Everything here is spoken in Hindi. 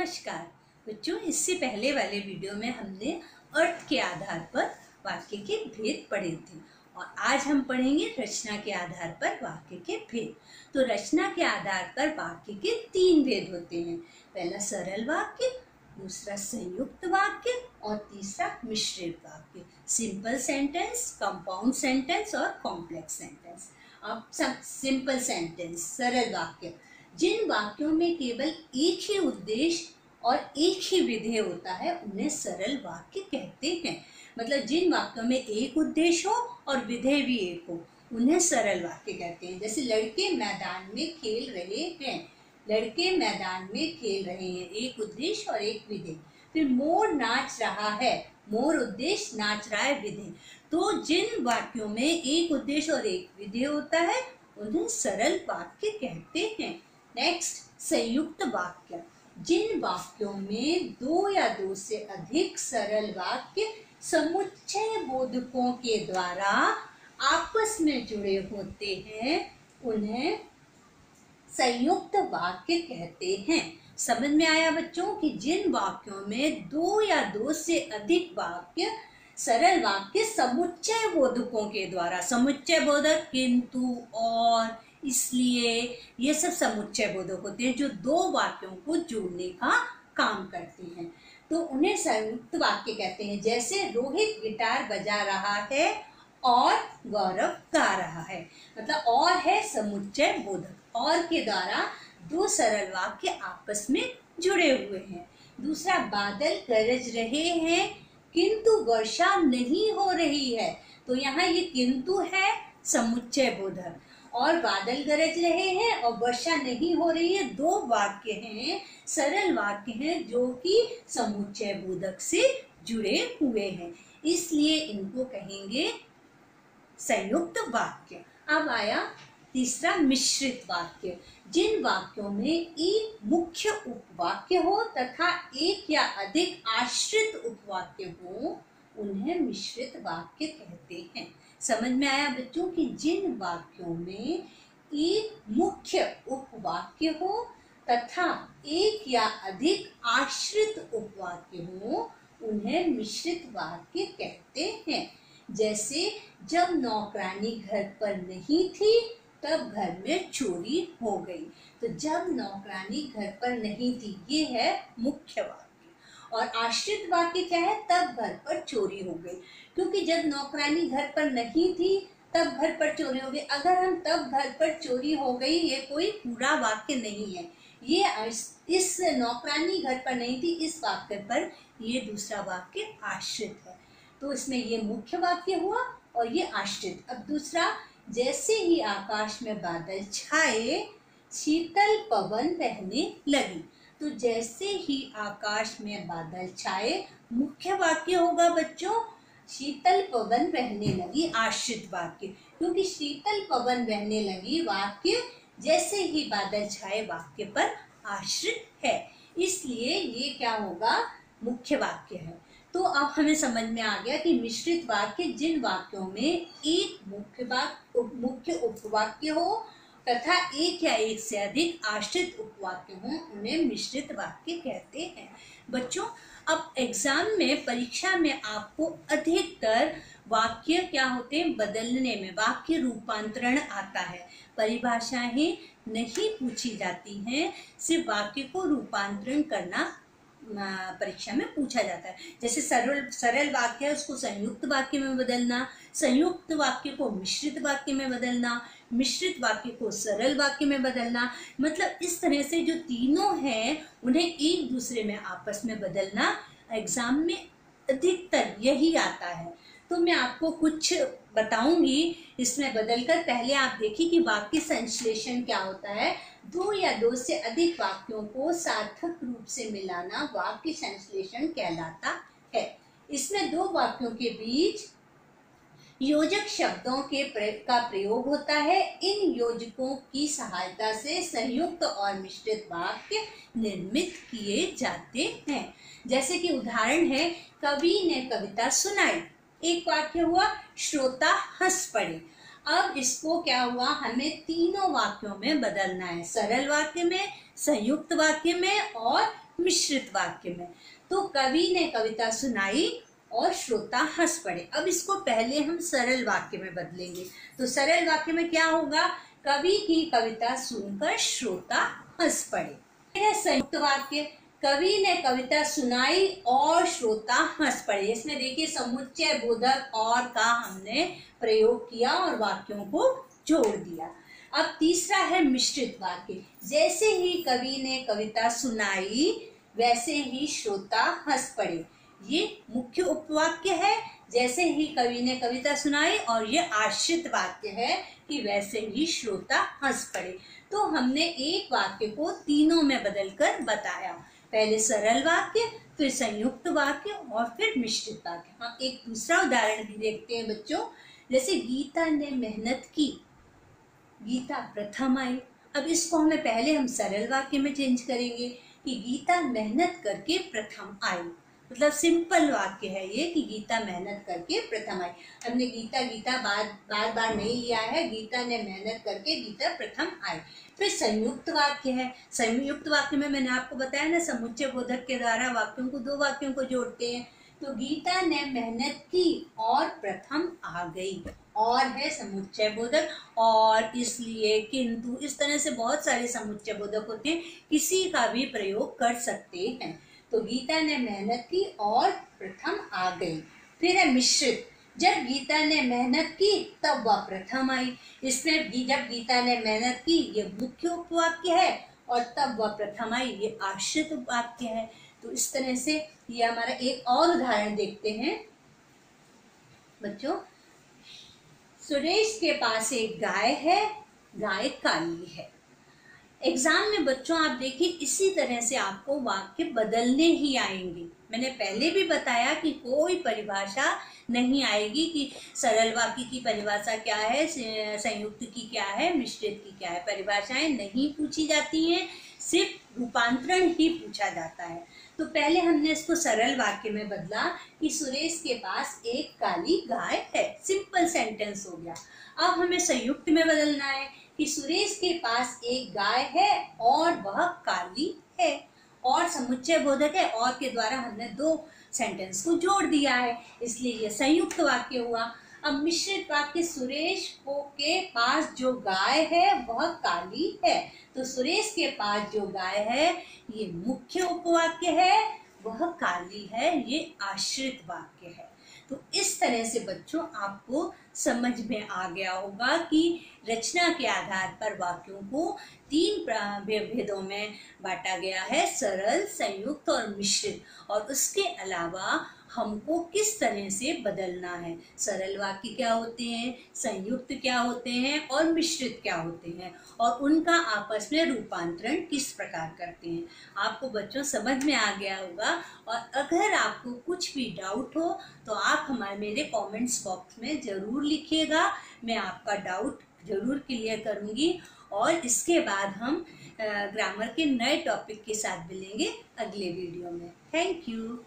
नमस्कार बच्चों, इससे पहले वाले वीडियो में हमने अर्थ के आधार पर वाक्य के भेद पढ़े थे और आज हम पढ़ेंगे रचना के आधार पर वाक्य के भेद। तो रचना के आधार पर वाक्य के 3 भेद होते हैं। पहला सरल वाक्य, दूसरा संयुक्त वाक्य और तीसरा मिश्रित वाक्य। सिंपल सेंटेंस, कंपाउंड सेंटेंस और कॉम्प्लेक्स सेंटेंस। अब सिंपल सेंटेंस, सरल वाक्य, जिन वाक्यों में केवल एक ही उद्देश्य और एक ही विधेय होता है उन्हें सरल वाक्य कहते हैं। मतलब जिन वाक्यों में एक उद्देश्य हो और विधेय भी एक हो उन्हें सरल वाक्य कहते हैं। जैसे लड़के मैदान में खेल रहे हैं, लड़के मैदान में खेल रहे हैं, एक उद्देश्य और एक विधेय। फिर मोर नाच रहा है, मोर उद्देश्य, नाच रहा है विधेय। तो जिन वाक्यों में एक उद्देश्य और एक विधेय होता है उन्हें सरल वाक्य कहते हैं। नेक्स्ट, संयुक्त वाक्य, जिन वाक्यों में 2 या 2 से अधिक सरल वाक्य समुच्चय बोधकों के द्वारा आपस में जुड़े होते हैं उन्हें संयुक्त वाक्य कहते हैं। समझ में आया बच्चों कि जिन वाक्यों में 2 या 2 से अधिक वाक्य सरल वाक्य समुच्चय बोधकों के द्वारा, समुच्चय बोधक किंतु, और, इसलिए, ये सब समुच्चय बोधक होते हैं जो 2 वाक्यों को जोड़ने का काम करते हैं, तो उन्हें संयुक्त वाक्य कहते हैं। जैसे रोहित गिटार बजा रहा है और गौरव गा रहा है। मतलब और है समुच्चय बोधक, और के द्वारा 2 सरल वाक्य आपस में जुड़े हुए हैं। दूसरा, बादल गरज रहे हैं किंतु वर्षा नहीं हो रही है। तो यहाँ ये किंतु है समुच्चय बोधक, और बादल गरज रहे हैं और वर्षा नहीं हो रही है, 2 वाक्य हैं, सरल वाक्य हैं जो कि समुच्चय बोधक से जुड़े हुए हैं, इसलिए इनको कहेंगे संयुक्त वाक्य। अब आया तीसरा मिश्रित वाक्य, जिन वाक्यों में एक मुख्य उपवाक्य हो तथा एक या अधिक आश्रित उपवाक्य हो उन्हें मिश्रित वाक्य कहते हैं। समझ में आया बच्चों कि जिन वाक्यों में एक मुख्य उपवाक्य हो तथा एक या अधिक आश्रित उपवाक्य हो उन्हें मिश्रित वाक्य कहते हैं। जैसे जब नौकरानी घर पर नहीं थी तब घर में चोरी हो गई। तो जब नौकरानी घर पर नहीं थी, ये है मुख्य वाक्य। और आश्रित वाक्य क्या है? तब घर पर चोरी हो गई, क्योंकि जब नौकरानी घर पर नहीं थी तब घर पर चोरी हो गई। अगर हम तब घर पर चोरी हो गई, ये कोई पूरा वाक्य नहीं है। ये इस नौकरानी घर पर नहीं थी, इस वाक्य पर ये दूसरा वाक्य आश्रित है। तो इसमें ये मुख्य वाक्य हुआ और ये आश्रित। अब दूसरा, जैसे ही आकाश में बादल छाए शीतल पवन बहने लगी। तो जैसे ही आकाश में बादल छाए मुख्य वाक्य होगा बच्चों, शीतल पवन बहने लगी आश्रित वाक्य, क्योंकि शीतल पवन बहने लगी वाक्य जैसे ही बादल छाए वाक्य पर आश्रित है, इसलिए ये क्या होगा? मुख्य वाक्य है। तो अब हमें समझ में आ गया कि मिश्रित वाक्य जिन वाक्यों में एक मुख्य उपवाक्य हो तथा एक या एक से अधिक आश्रित उपवाक्य हो उन्हें मिश्रित वाक्य कहते हैं। बच्चों, अब एग्जाम में, परीक्षा में आपको अधिकतर वाक्य क्या होते हैं? बदलने में वाक्य रूपांतरण आता है। परिभाषाएं नहीं पूछी जाती हैं, सिर्फ वाक्य को रूपांतरण करना परीक्षा में पूछा जाता है। जैसे सरल वाक्य है उसको संयुक्त वाक्य में बदलना, संयुक्त वाक्य को मिश्रित वाक्य में बदलना, मिश्रित वाक्य को सरल वाक्य में बदलना। मतलब इस तरह से जो तीनों हैं उन्हें एक दूसरे में आपस में बदलना एग्जाम में अधिकतर यही आता है। तो मैं आपको कुछ बताऊंगी इसमें बदलकर। पहले आप देखिए कि वाक्य संश्लेषण क्या होता है। 2 या 2 से अधिक वाक्यों को सार्थक रूप से मिलाना वाक्य संश्लेषण कहलाता है। इसमें 2 वाक्यों के बीच योजक शब्दों का प्रयोग होता है। इन योजकों की सहायता से संयुक्त और मिश्रित वाक्य निर्मित किए जाते हैं। जैसे कि उदाहरण है, कवि ने कविता सुनाई, एक वाक्य हुआ, श्रोता हंस पड़े। अब इसको क्या हुआ? हमें तीनों वाक्यों में बदलना है, सरल वाक्य में, संयुक्त वाक्य में और मिश्रित वाक्य में। तो कवि ने कविता सुनाई और श्रोता हंस पड़े। अब इसको पहले हम सरल वाक्य में बदलेंगे। तो सरल वाक्य में क्या होगा? कवि की कविता सुनकर श्रोता हंस पड़े। यह संयुक्त वाक्य, कवि ने कविता सुनाई और श्रोता हंस पड़े। इसमें देखिए समुच्चय बोधक और का हमने प्रयोग किया और वाक्यों को जोड़ दिया। अब तीसरा है मिश्रित वाक्य। जैसे ही कवि ने कविता सुनाई वैसे ही श्रोता हंस पड़े। ये मुख्य उपवाक्य है, जैसे ही कवि ने कविता सुनाई, और ये आश्रित वाक्य है कि वैसे ही श्रोता हंस पड़े। तो हमने एक वाक्य को तीनों में बदलकर बताया। पहले सरल वाक्य, फिर संयुक्त वाक्य और फिर मिश्रित वाक्य। हम एक दूसरा उदाहरण भी देखते हैं बच्चों। जैसे गीता ने मेहनत की, गीता प्रथम आई। अब इसको हमें पहले हम सरल वाक्य में चेंज करेंगे कि गीता मेहनत करके प्रथम आई। मतलब सिंपल वाक्य है ये कि गीता मेहनत करके प्रथम आई। हमने गीता गीता बार बार नहीं लिया है, गीता ने मेहनत करके गीता प्रथम आई। फिर संयुक्त वाक्य है। संयुक्त वाक्य में मैंने आपको बताया ना, समुच्चय बोधक के द्वारा वाक्यों को, दो वाक्यों को जोड़ते हैं। तो गीता ने मेहनत की और प्रथम आ गई, और है समुच्चय बोधक, और इसलिए, किंतु, इस तरह से बहुत सारे समुच्चय बोधक होते हैं, किसी का भी प्रयोग कर सकते हैं। तो गीता ने मेहनत की और प्रथम आ गई। फिर है मिश्रित। जब गीता ने मेहनत की तब वह प्रथम आई। इसमें जब गीता ने मेहनत की ये मुख्य उपवाक्य है, और तब वह प्रथम आई ये आश्रित उपवाक्य है। तो इस तरह से ये हमारा एक और उदाहरण देखते हैं बच्चों। सुरेश के पास एक गाय है, गाय काली है। एग्जाम में बच्चों आप देखिए इसी तरह से आपको वाक्य बदलने ही आएंगे। मैंने पहले भी बताया कि कोई परिभाषा नहीं आएगी कि सरल वाक्य की परिभाषा क्या है, संयुक्त की क्या है, मिश्रित की क्या है। परिभाषाएं नहीं पूछी जाती हैं, सिर्फ रूपांतरण ही पूछा जाता है। तो पहले हमने इसको सरल वाक्य में बदला कि सुरेश के पास एक काली गाय है। सिंपल सेंटेंस हो गया। अब हमें संयुक्त में बदलना है कि सुरेश के पास एक गाय है और वह काली है, और समुच्चय बोधक है, और के द्वारा हमने दो सेंटेंस को जोड़ दिया है, इसलिए यह संयुक्त वाक्य हुआ। अब मिश्रित वाक्य, सुरेश के पास जो गाय है वह काली है। तो सुरेश के पास जो गाय है ये मुख्य उपवाक्य है, वह काली है ये आश्रित वाक्य है। तो इस तरह से बच्चों आपको समझ में आ गया होगा कि रचना के आधार पर वाक्यों को तीन भेदों में बांटा गया है, सरल, संयुक्त और मिश्रित। और उसके अलावा हमको किस तरह से बदलना है, सरल वाक्य क्या होते हैं, संयुक्त क्या होते हैं और मिश्रित क्या होते हैं, और उनका आपस में रूपांतरण किस प्रकार करते हैं। आपको बच्चों समझ में आ गया होगा। और अगर आपको कुछ भी डाउट हो तो आप मेरे कमेंट्स बॉक्स में ज़रूर लिखिएगा, मैं आपका डाउट ज़रूर क्लियर करूँगी। और इसके बाद हम ग्रामर के नए टॉपिक के साथ मिलेंगे अगले वीडियो में। Thank you.